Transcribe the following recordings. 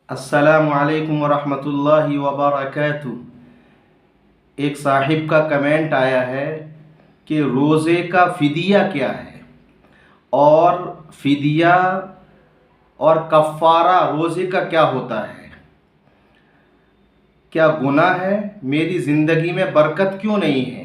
السلام علیکم ورحمۃ اللہ وبرکاتہ۔ ایک صاحب کا کمنٹ آیا ہے کہ روزے کا فدیہ کیا ہے، اور فدیہ اور کفارہ روزے کا کیا ہوتا ہے، کیا گناہ ہے، میری زندگی میں برکت کیوں نہیں ہے،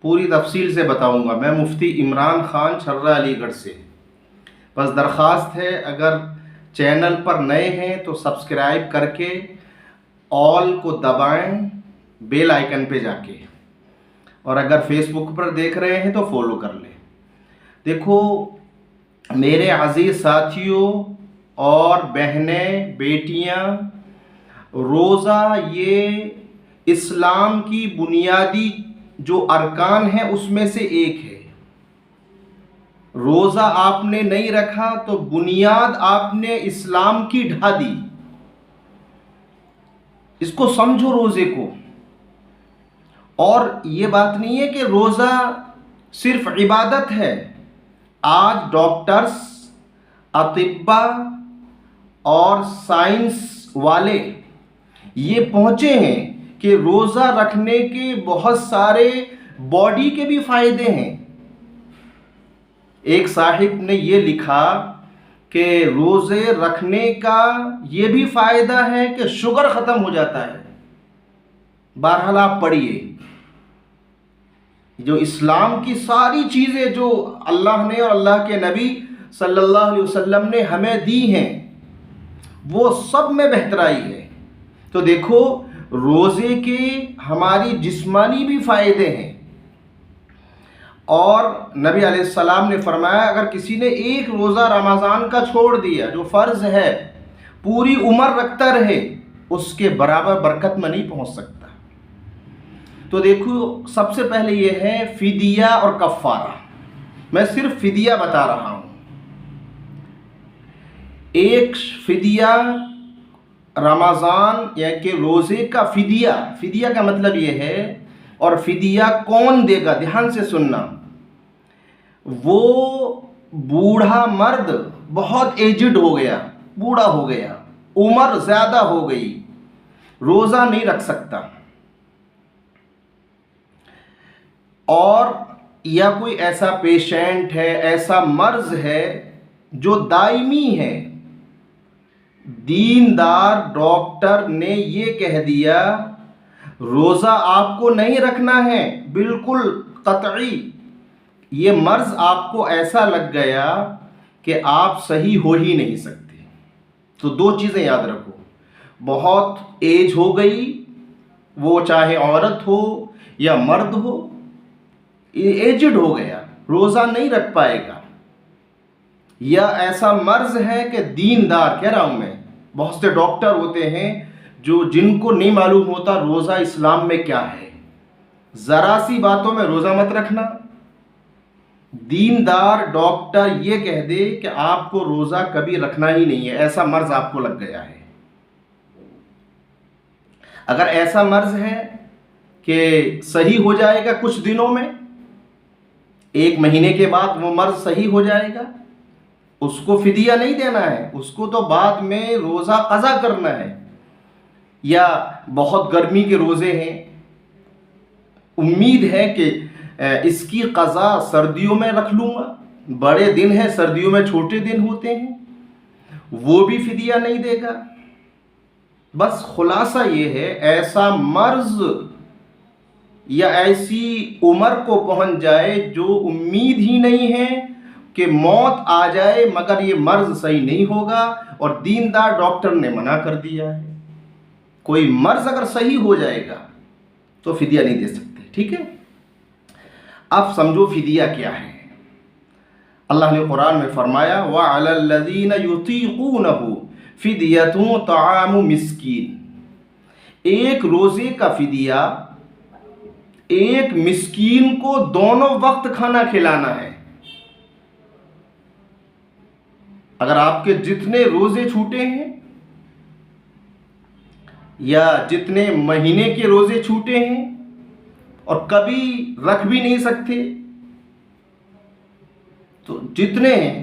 پوری تفصیل سے بتاؤں گا۔ میں مفتی عمران خان چھرہ علی گڑھ سے۔ بس درخواست ہے، اگر چینل پر نئے ہیں تو سبسکرائب کر کے آل کو دبائیں، بیل آئیکن پہ جا کے، اور اگر فیس بک پر دیکھ رہے ہیں تو فالو کر لیں۔ دیکھو میرے عزیز ساتھیوں اور بہنیں بیٹیاں، روزہ یہ اسلام کی بنیادی جو ارکان ہیں اس میں سے ایک ہے۔ روزہ آپ نے نہیں رکھا تو بنیاد آپ نے اسلام کی ڈھا دی۔ اس کو سمجھو روزے کو۔ اور یہ بات نہیں ہے کہ روزہ صرف عبادت ہے۔ آج ڈاکٹرز، اطباء اور سائنس والے یہ پہنچے ہیں کہ روزہ رکھنے کے بہت سارے باڈی کے بھی فائدے ہیں۔ ایک صاحب نے یہ لکھا کہ روزے رکھنے کا یہ بھی فائدہ ہے کہ شوگر ختم ہو جاتا ہے۔ بہرحال آپ پڑھیے، جو اسلام کی ساری چیزیں جو اللہ نے اور اللہ کے نبی صلی اللہ علیہ وسلم نے ہمیں دی ہیں وہ سب میں بہترائی ہے۔ تو دیکھو روزے کے ہماری جسمانی بھی فائدے ہیں، اور نبی علیہ السلام نے فرمایا اگر کسی نے ایک روزہ رمضان کا چھوڑ دیا جو فرض ہے، پوری عمر رکھتا رہے، اس کے برابر برکت میں نہیں پہنچ سکتا۔ تو دیکھو سب سے پہلے یہ ہے فدیہ اور کفارہ۔ میں صرف فدیہ بتا رہا ہوں۔ ایک فدیہ رمضان یا کہ روزے کا فدیہ کا مطلب یہ ہے، اور فدیہ کون دے گا، دھیان سے سننا۔ وہ بوڑھا مرد بہت ایجڈ ہو گیا، بوڑھا ہو گیا، عمر زیادہ ہو گئی، روزہ نہیں رکھ سکتا، اور یا کوئی ایسا پیشنٹ ہے، ایسا مرض ہے جو دائمی ہے، دیندار ڈاکٹر نے یہ کہہ دیا روزہ آپ کو نہیں رکھنا ہے، بالکل قطعی، یہ مرض آپ کو ایسا لگ گیا کہ آپ صحیح ہو ہی نہیں سکتے۔ تو دو چیزیں یاد رکھو، بہت ایج ہو گئی، وہ چاہے عورت ہو یا مرد ہو، ایجڈ ہو گیا، روزہ نہیں رکھ پائے گا، یا ایسا مرض ہے کہ دیندار، کہہ رہا ہوں میں، بہت سے ڈاکٹر ہوتے ہیں جن کو نہیں معلوم ہوتا روزہ اسلام میں کیا ہے، ذرا سی باتوں میں روزہ مت رکھنا۔ دیندار ڈاکٹر یہ کہہ دے کہ آپ کو روزہ کبھی رکھنا ہی نہیں ہے، ایسا مرض آپ کو لگ گیا ہے۔ اگر ایسا مرض ہے کہ صحیح ہو جائے گا کچھ دنوں میں، 1 مہینے کے بعد وہ مرض صحیح ہو جائے گا، اس کو فدیہ نہیں دینا ہے، اس کو تو بعد میں روزہ قضا کرنا ہے۔ یا بہت گرمی کے روزے ہیں، امید ہے کہ اس کی قضا سردیوں میں رکھ لوں گا، بڑے دن ہیں، سردیوں میں چھوٹے دن ہوتے ہیں، وہ بھی فدیہ نہیں دے گا۔ بس خلاصہ یہ ہے، ایسا مرض یا ایسی عمر کو پہنچ جائے جو امید ہی نہیں ہے کہ موت آ جائے مگر یہ مرض صحیح نہیں ہوگا، اور دیندار ڈاکٹر نے منع کر دیا ہے، کوئی مرض اگر صحیح ہو جائے گا تو فدیہ نہیں دے سکتے، ٹھیک ہے؟ اب سمجھو فدیہ کیا ہے۔ اللہ نے قرآن میں فرمایا وَعَلَى الَّذِينَ يُطِيقُونَهُ فِدْيَةٌ طَعَامُ مِسْكِين۔ ایک روزے کا فدیہ ایک مسکین کو دونوں وقت کھانا کھلانا ہے۔ اگر آپ کے جتنے روزے چھوٹے ہیں یا جتنے مہینے کے روزے چھوٹے ہیں اور کبھی رکھ بھی نہیں سکتے، تو جتنے ہیں